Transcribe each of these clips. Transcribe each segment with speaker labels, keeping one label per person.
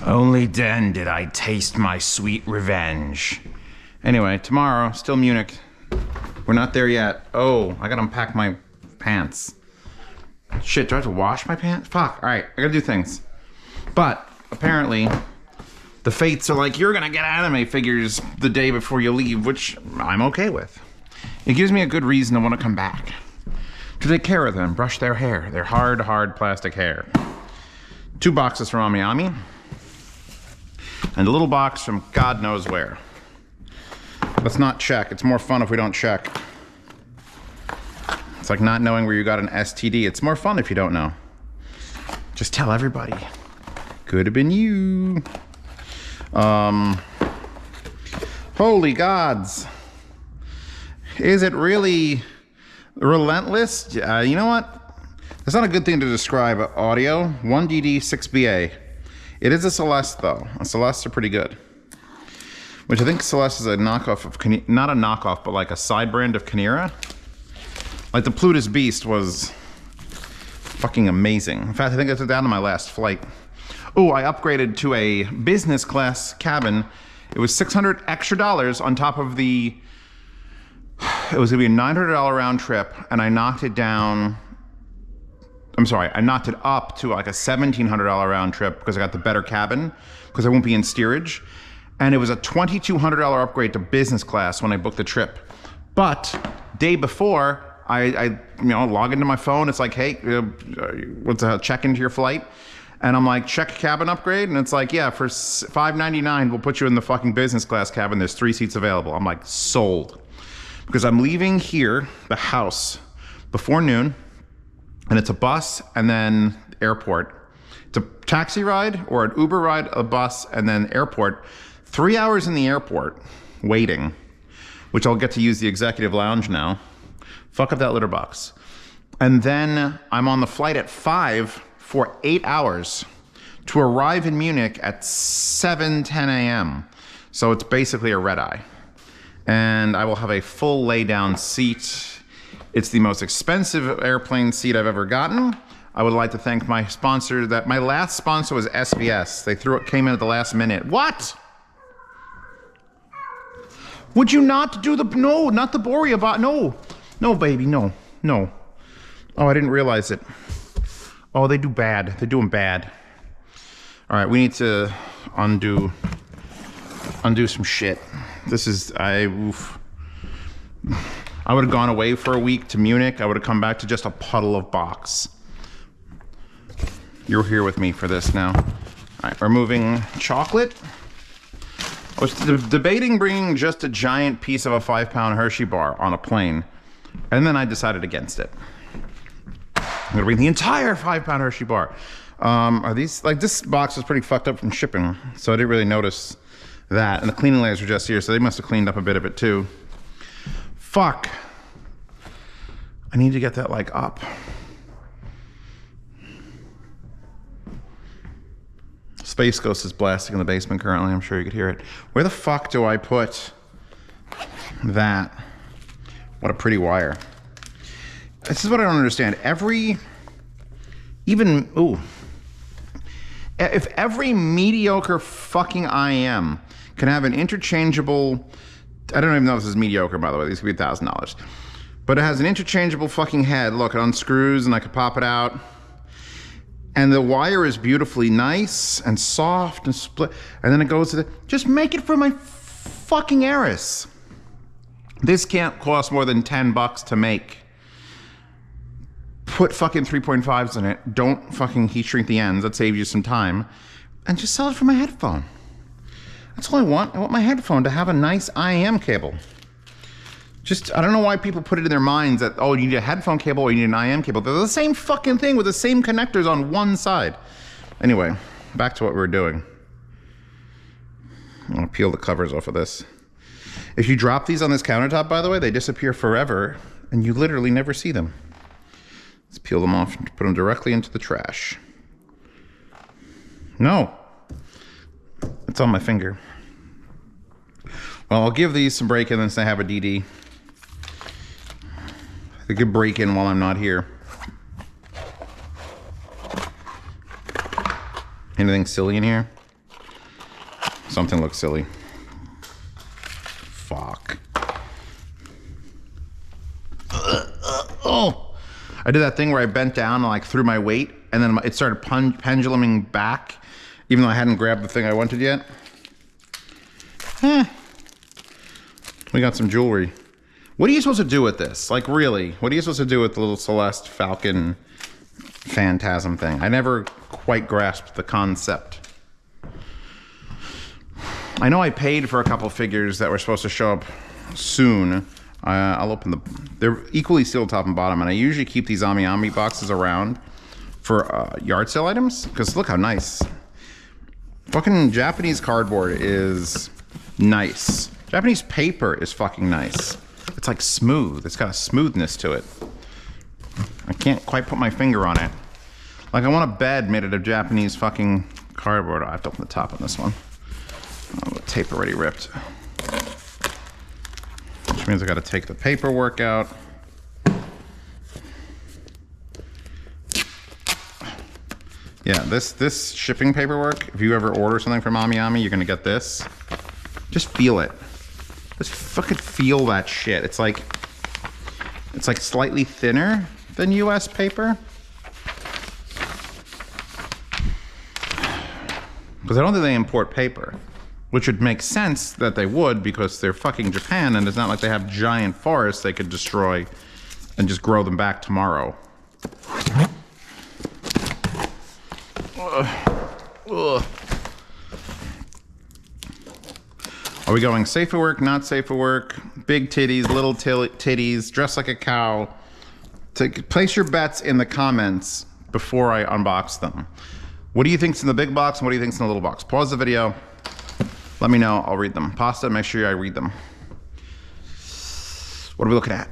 Speaker 1: Only then did I taste my sweet revenge. Anyway, tomorrow, still Munich. We're not there yet. Oh, I gotta unpack my pants. Shit, do I have to wash my pants? Fuck, all right, I gotta do things. But apparently, the fates are like, you're gonna get anime figures the day before you leave, which I'm okay with. It gives me a good reason to want to come back. To take care of them, brush their hair, their hard plastic hair. 2 boxes from Ami, and a little box from God knows where. Let's not check. It's more fun if we don't check. It's like not knowing where you got an STD. It's more fun if you don't know. Just tell everybody. Could have been you. Holy gods. Is it really relentless? You know what? That's not a good thing to describe audio. 1DD 6BA. It is a Celeste though. Celestes are pretty good. Which I think Celeste is a knockoff of, not a knockoff, but like a side brand of Kinera. Like the Plutus Beast was fucking amazing. In fact, I think I took that on my last flight. Oh, I upgraded to a business class cabin. It was $600 extra on top of the, it was gonna be a $900 round trip, and I knocked it down, I'm sorry, I knocked it up to like a $1,700 round trip because I got the better cabin, because I won't be in steerage. And it was a $2,200 upgrade to business class when I booked the trip. But day before, I log into my phone. It's like, hey, what's a check into your flight? And I'm like, check cabin upgrade. And it's like, yeah, for $599, we'll put you in the fucking business class cabin. There's 3 seats available. I'm like, sold. Because I'm leaving here, the house, before noon. And it's a bus and then airport. It's a taxi ride or an Uber ride, a bus, and then airport. 3 hours in the airport waiting, which I'll get to use the executive lounge now. Fuck up that litter box. And then I'm on the flight at 5 for 8 hours to arrive in Munich at 7:10 a.m. So it's basically a red eye. And I will have a full lay down seat. It's the most expensive airplane seat I've ever gotten. I would like to thank my sponsor. My last sponsor was SBS. They came in at the last minute. What? Would you not do no, not the Borea bot, no. No, baby, no. Oh, I didn't realize it. Oh, they do bad. They're doing bad. All right, we need to undo some shit. This is, oof. I would have gone away for a week to Munich. I would have come back to just a puddle of box. You're here with me for this now. All right, removing chocolate. I was debating bringing just a giant piece of a 5-pound Hershey bar on a plane, and then I decided against it. I'm gonna bring the entire 5-pound Hershey bar. Are these, like, this box was pretty fucked up from shipping, so I didn't really notice that. And the cleaning layers were just here, so they must have cleaned up a bit of it too. Fuck. I need to get that, like, up. Space Ghost is blasting in the basement currently. I'm sure you could hear it. Where the fuck do I put that? What a pretty wire. This is what I don't understand. If every mediocre fucking IEM can have an interchangeable, I don't even know if this is mediocre, by the way. These could be $1,000. But it has an interchangeable fucking head. Look, it unscrews and I can pop it out. And the wire is beautifully nice and soft and split. And then it goes to just make it for my fucking Eris. This can't cost more than $10 to make. Put fucking 3.5s in it. Don't fucking heat shrink the ends. That saves you some time. And just sell it for my headphone. That's all I want. I want my headphone to have a nice IEM cable. I don't know why people put it in their minds that, oh, you need a headphone cable or you need an IEM cable. They're the same fucking thing with the same connectors on one side. Anyway, back to what we were doing. I'm gonna peel the covers off of this. If you drop these on this countertop, by the way, they disappear forever and you literally never see them. Let's peel them off and put them directly into the trash. No, it's on my finger. Well, I'll give these some break-in since I have a DD. They could break in while I'm not here. Anything silly in here? Something looks silly. Fuck. Oh! I did that thing where I bent down and like threw my weight, and then it started penduluming back, even though I hadn't grabbed the thing I wanted yet. We got some jewelry. What are you supposed to do with this? Like, really? What are you supposed to do with the little Celeste Falcon Phantasm thing? I never quite grasped the concept. I know I paid for a couple figures that were supposed to show up soon. I'll open the... They're equally sealed top and bottom, and I usually keep these Ami boxes around for yard sale items, because look how nice. Fucking Japanese cardboard is nice. Japanese paper is fucking nice. It's like smooth. It's got a smoothness to it. I can't quite put my finger on it. Like, I want a bed made out of Japanese fucking cardboard. I have to open the top on this one. Oh, the tape already ripped. Which means I gotta take the paperwork out. Yeah, this shipping paperwork, if you ever order something from Ami, you're gonna get this. Just feel it. Just fucking feel that shit. It's like slightly thinner than US paper. Because I don't think they import paper. Which would make sense that they would, because they're fucking Japan, and it's not like they have giant forests they could destroy and just grow them back tomorrow. Ugh. Are we going safe for work, not safe for work? Big titties, little titties, dress like a cow? Place your bets in the comments before I unbox them. What do you think's in the big box, and what do you think's in the little box? Pause the video. Let me know, I'll read them. Pasta, make sure I read them. What are we looking at?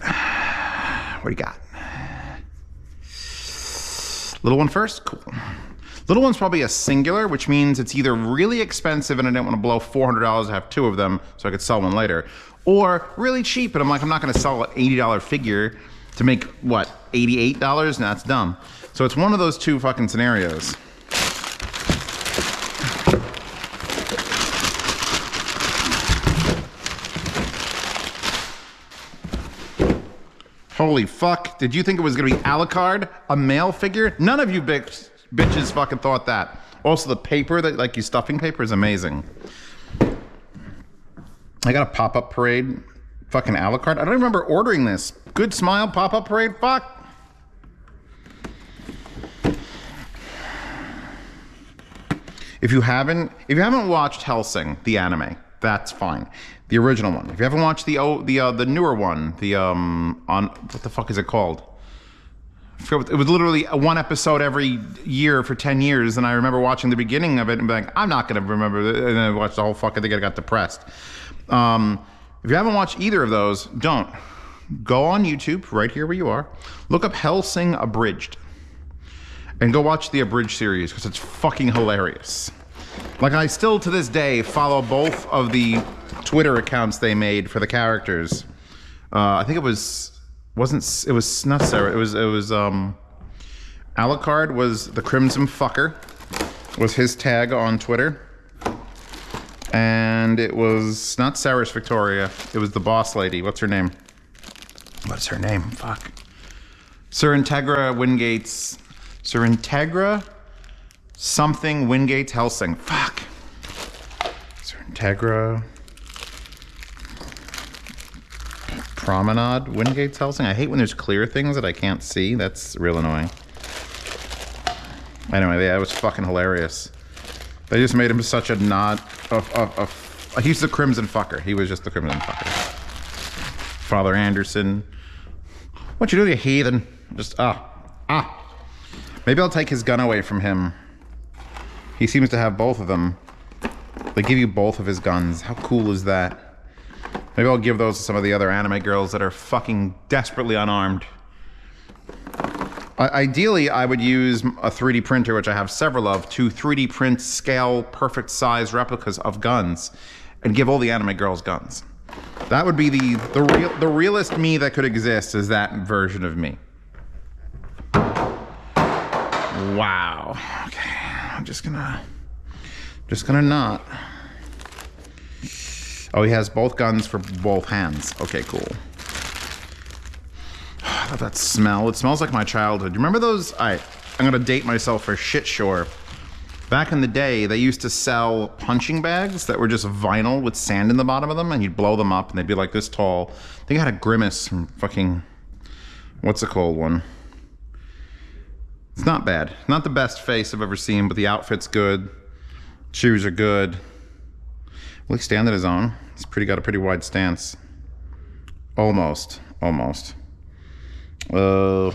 Speaker 1: What do you got? Little one first? Cool. Little one's probably a singular, which means it's either really expensive and I didn't want to blow $400 to have two of them so I could sell one later, or really cheap, and I'm like, I'm not gonna sell an $80 figure to make, what, $88? Nah, that's dumb. So it's one of those two fucking scenarios. Holy fuck, did you think it was gonna be Alucard, a male figure? None of you bitches fucking thought that. Also, the paper, that like your stuffing paper, is amazing. I got a pop-up parade, fucking Alucard. I don't remember ordering this. Good Smile pop-up parade, fuck. If you haven't watched Hellsing, the anime, that's fine. The original one. If you haven't watched the newer one, on what the fuck is it called? It was literally one episode every year for 10 years, and I remember watching the beginning of it and being like, I'm not gonna remember it, and then I watched the whole fucking thing and I got depressed. If you haven't watched either of those, don't. Go on YouTube, right here where you are, look up Hellsing Abridged, and go watch the Abridged series, because it's fucking hilarious. Like, I still to this day follow both of the Twitter accounts they made for the characters. I think it was not Sarah, it was Alucard was the Crimson Fucker, was his tag on Twitter. And it was not Sarah's Victoria, it was the boss lady. What's her name? What's her name? Fuck. Sir Integra Wingate's, Sir Integra something Wingate's Hellsing. Fuck. Sir Integra Promenade Wingate's Hellsing. I hate when there's clear things that I can't see. That's real annoying. Anyway, yeah, it was fucking hilarious. They just made him such a nod of he's the Crimson Fucker. He was just the Crimson Fucker. Father Anderson. What you do, you heathen? Just, Maybe I'll take his gun away from him. He seems to have both of them. They give you both of his guns. How cool is that? Maybe I'll give those to some of the other anime girls that are fucking desperately unarmed. Ideally, I would use a 3D printer, which I have several of, to 3D print scale, perfect size replicas of guns, and give all the anime girls guns. That would be the realest me that could exist, is that version of me. Wow. Okay, I'm just gonna not. Oh, he has both guns for both hands. Okay, cool. I love that smell. It smells like my childhood. You remember those? I'm gonna date myself for shit sure. Back in the day, they used to sell punching bags that were just vinyl with sand in the bottom of them, and you'd blow them up, and they'd be like this tall. I think I had a Grimace from fucking, what's the cold one? It's not bad. Not the best face I've ever seen, but the outfit's good. Shoes are good. Will he stand on his own? He's got a pretty wide stance. Almost. But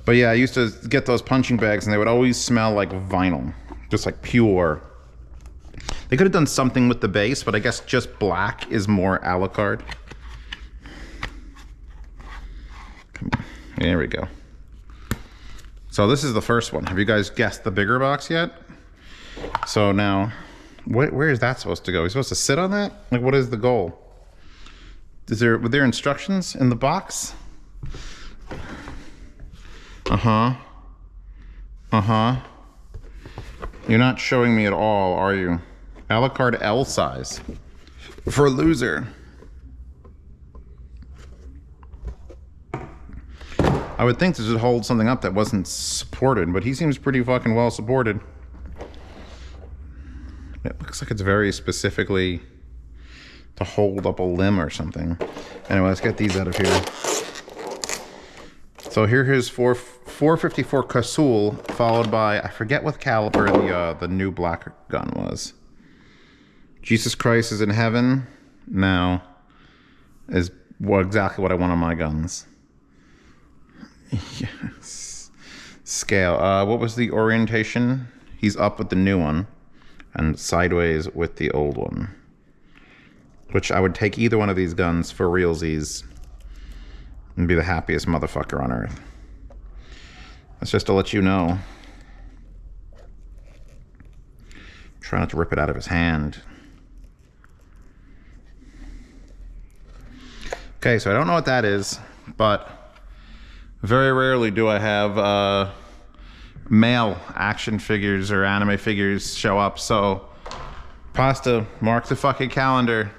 Speaker 1: yeah, I used to get those punching bags, and they would always smell like vinyl. Just like pure. They could have done something with the base, but I guess just black is more a la carte. Come on. There we go. So this is the first one. Have you guys guessed the bigger box yet? So now, where is that supposed to go? Are you supposed to sit on that? Like, what is the goal? Were there instructions in the box? You're not showing me at all, are you? A la carte L size. For a loser. I would think this would hold something up that wasn't supported, but he seems pretty fucking well supported. It looks like it's very specifically to hold up a limb or something. Anyway, let's get these out of here. So here's 454 Casull, followed by, I forget what caliber the new black gun was. Jesus Christ is in heaven now is exactly what I want on my guns. Yes. Scale. What was the orientation? He's up with the new one and sideways with the old one. Which I would take either one of these guns for realsies and be the happiest motherfucker on earth. That's just to let you know. Try not to rip it out of his hand. Okay, so I don't know what that is, but very rarely do I have male action figures or anime figures show up, so Pasta, mark the fucking calendar.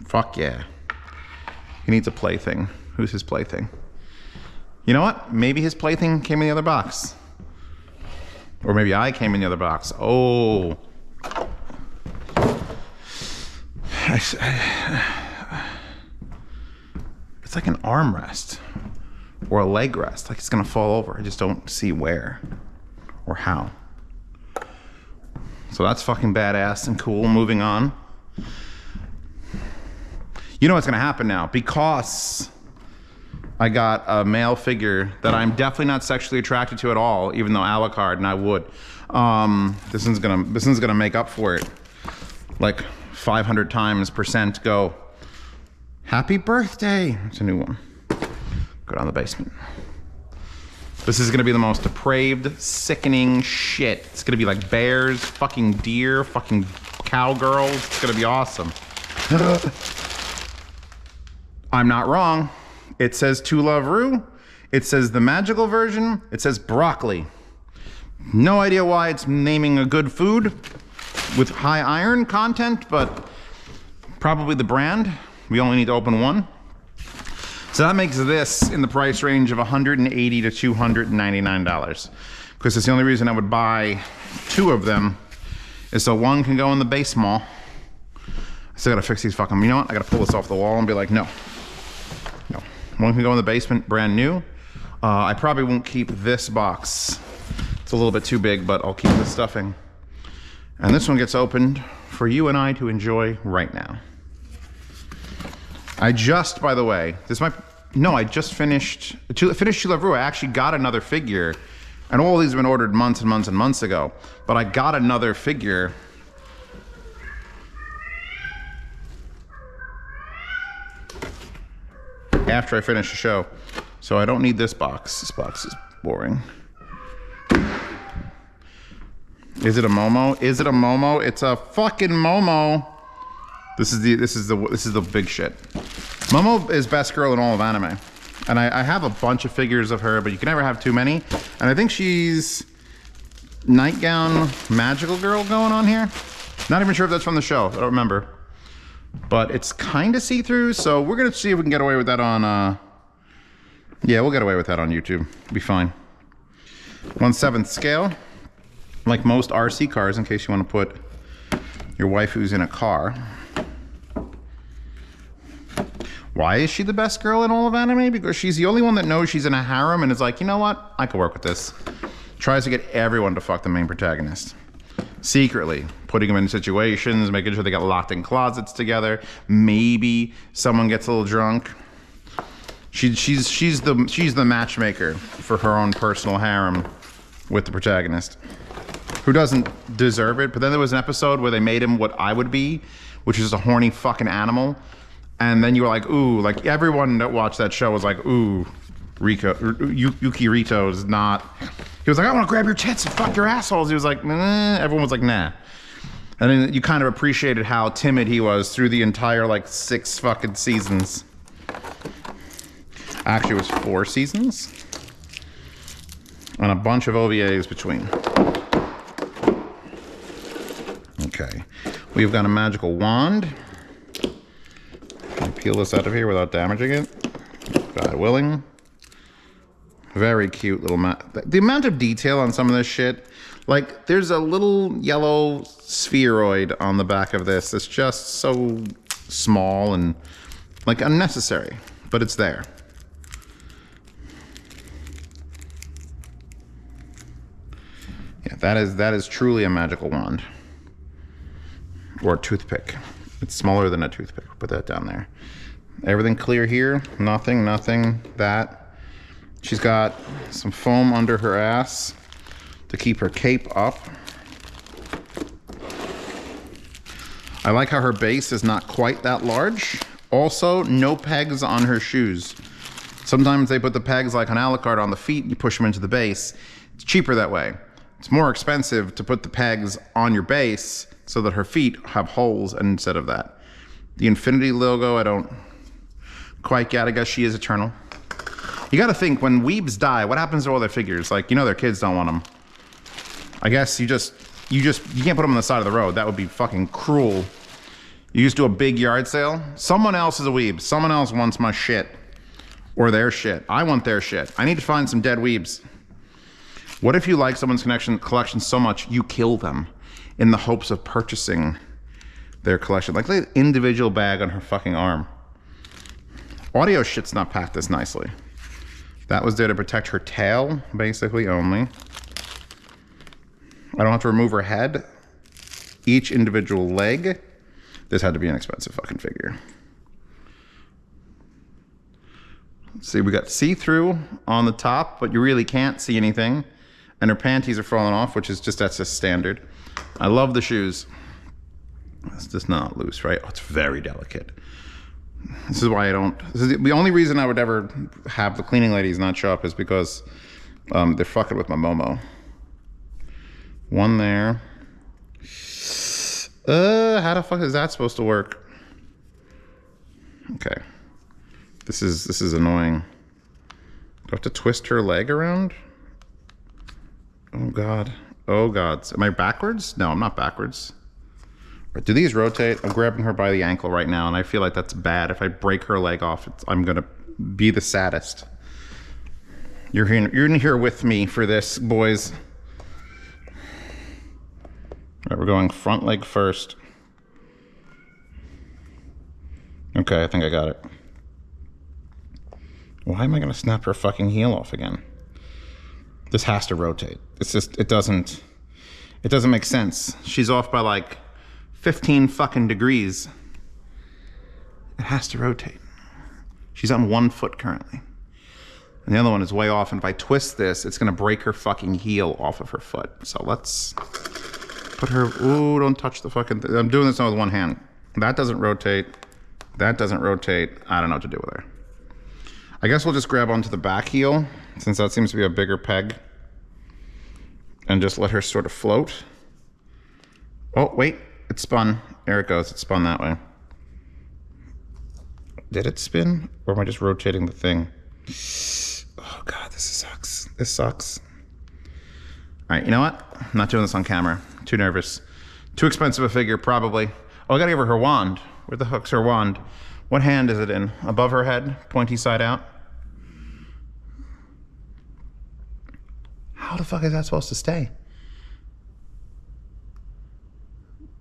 Speaker 1: Fuck yeah. He needs a plaything. Who's his plaything? You know what? Maybe his plaything came in the other box. Or maybe I came in the other box. Oh. It's like an armrest. Or a leg rest. Like it's gonna fall over. I just don't see where. Or how. So that's fucking badass and cool. Moving on. You know what's gonna happen now, because I got a male figure that I'm definitely not sexually attracted to at all, even though a la carte, and I would. This one's gonna make up for it, like 500 times percent. Go. Happy birthday! It's a new one. Go down the basement. This is gonna be the most depraved, sickening shit. It's gonna be like bears, fucking deer, fucking cowgirls. It's gonna be awesome. I'm not wrong. It says To Love Rue. It says the magical version. It says broccoli. No idea why it's naming a good food with high iron content, but probably the brand. We only need to open one. So that makes this in the price range of $180 to $299. Because it's the only reason I would buy two of them is so one can go in the base mall. I still gotta fix these fucking, you know what? I gotta pull this off the wall and be like, no. No. One can go in the basement, brand new. I probably won't keep this box. It's a little bit too big, but I'll keep the stuffing. And this one gets opened for you and I to enjoy right now. I just, by the way, I just finished To Love Rue. I actually got another figure, and all these have been ordered months and months and months ago, but I got another figure after I finished the show. So I don't need this box. This box is boring. Is it a Momo? Is it a Momo? It's a fucking Momo. This is the big shit. Momo is best girl in all of anime. And I have a bunch of figures of her, but you can never have too many. And I think she's nightgown magical girl going on here. Not even sure if that's from the show. I don't remember. But it's kind of see-through, so we're going to see if we can get away with that on... yeah, we'll get away with that on YouTube. Be fine. 1/7 scale. Like most RC cars, in case you want to put your waifu's in a car. Why is she the best girl in all of anime? Because she's the only one that knows she's in a harem and is like, you know what? I could work with this. Tries to get everyone to fuck the main protagonist. Secretly, putting them in situations, making sure they get locked in closets together. Maybe someone gets a little drunk. She's the matchmaker for her own personal harem with the protagonist, who doesn't deserve it. But then there was an episode where they made him what I would be, which is a horny fucking animal. And then you were like, ooh, like everyone that watched that show was like, ooh, Yuki Rito is not. He was like, I want to grab your tits and fuck your assholes. He was like, nah. Everyone was like, nah. And then you kind of appreciated how timid he was through the entire like 6 fucking seasons. Actually, it was 4 seasons. And a bunch of OVAs between. Okay. We've got a magical wand. Can I peel this out of here without damaging it? God willing. Very cute little the amount of detail on some of this shit. Like, there's a little yellow spheroid on the back of this that's just so small and, like, unnecessary. But it's there. Yeah, that is truly a magical wand. Or a toothpick. It's smaller than a toothpick. Put that down there. Everything clear here. Nothing. That. She's got some foam under her ass to keep her cape up. I like how her base is not quite that large. Also, no pegs on her shoes. Sometimes they put the pegs like on a la carte on the feet and you push them into the base. It's cheaper that way. It's more expensive to put the pegs on your base so that her feet have holes instead of that. The Infinity logo, I don't quite get. I guess she is eternal. You gotta think, when weebs die, what happens to all their figures? Like, you know their kids don't want them. I guess you can't put them on the side of the road. That would be fucking cruel. You just do a big yard sale. Someone else is a weeb. Someone else wants my shit. Or their shit. I want their shit. I need to find some dead weebs. What if you like someone's collection so much, you kill them in the hopes of purchasing their collection? Like the individual bag on her fucking arm. Audio shit's not packed this nicely. That was there to protect her tail, basically, only. I don't have to remove her head. Each individual leg. This had to be an expensive fucking figure. Let's see, we got see-through on the top, but you really can't see anything. And her panties are falling off, which is that's just standard. I love the shoes. It's just not loose, right? Oh, it's very delicate. This is why the only reason I would ever have the cleaning ladies not show up is because they're fucking with my Momo. One there. How the fuck is that supposed to work? Okay. This is annoying. Do I have to twist her leg around? Oh god. Oh god. Am I backwards? No, I'm not backwards. Do these rotate? I'm grabbing her by the ankle right now, and I feel like that's bad. If I break her leg off, I'm gonna be the saddest. You're in here with me for this, boys. All right, we're going front leg first. Okay, I think I got it. Why am I gonna snap her fucking heel off again? This has to rotate. It's just, it doesn't make sense. She's off by like 15 fucking degrees. It has to rotate. She's on 1 foot currently. And the other one is way off, and if I twist this, it's gonna break her fucking heel off of her foot. So let's put her, ooh, don't touch the fucking thing. I'm doing this now with one hand. That doesn't rotate. That doesn't rotate. I don't know what to do with her. I guess we'll just grab onto the back heel, since that seems to be a bigger peg, and just let her sort of float. Oh, wait. It spun. There it goes. It spun that way. Did it spin? Or am I just rotating the thing? Oh, God, this sucks. This sucks. All right, you know what? I'm not doing this on camera. Too nervous. Too expensive a figure, probably. Oh, I gotta give her wand. Where the hook's her wand? What hand is it in? Above her head, pointy side out? How the fuck is that supposed to stay?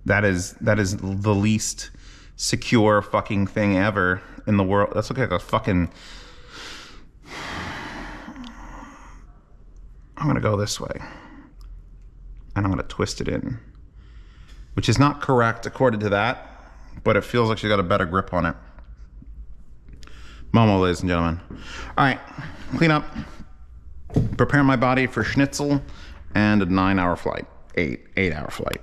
Speaker 1: That is the least secure fucking thing ever in the world. That's looking like a fucking... I'm gonna go this way. And I'm gonna twist it in. Which is not correct according to that, but it feels like she's got a better grip on it. Momo, ladies and gentlemen. All right, clean up. Prepare my body for schnitzel and a 9-hour flight. 8-hour flight.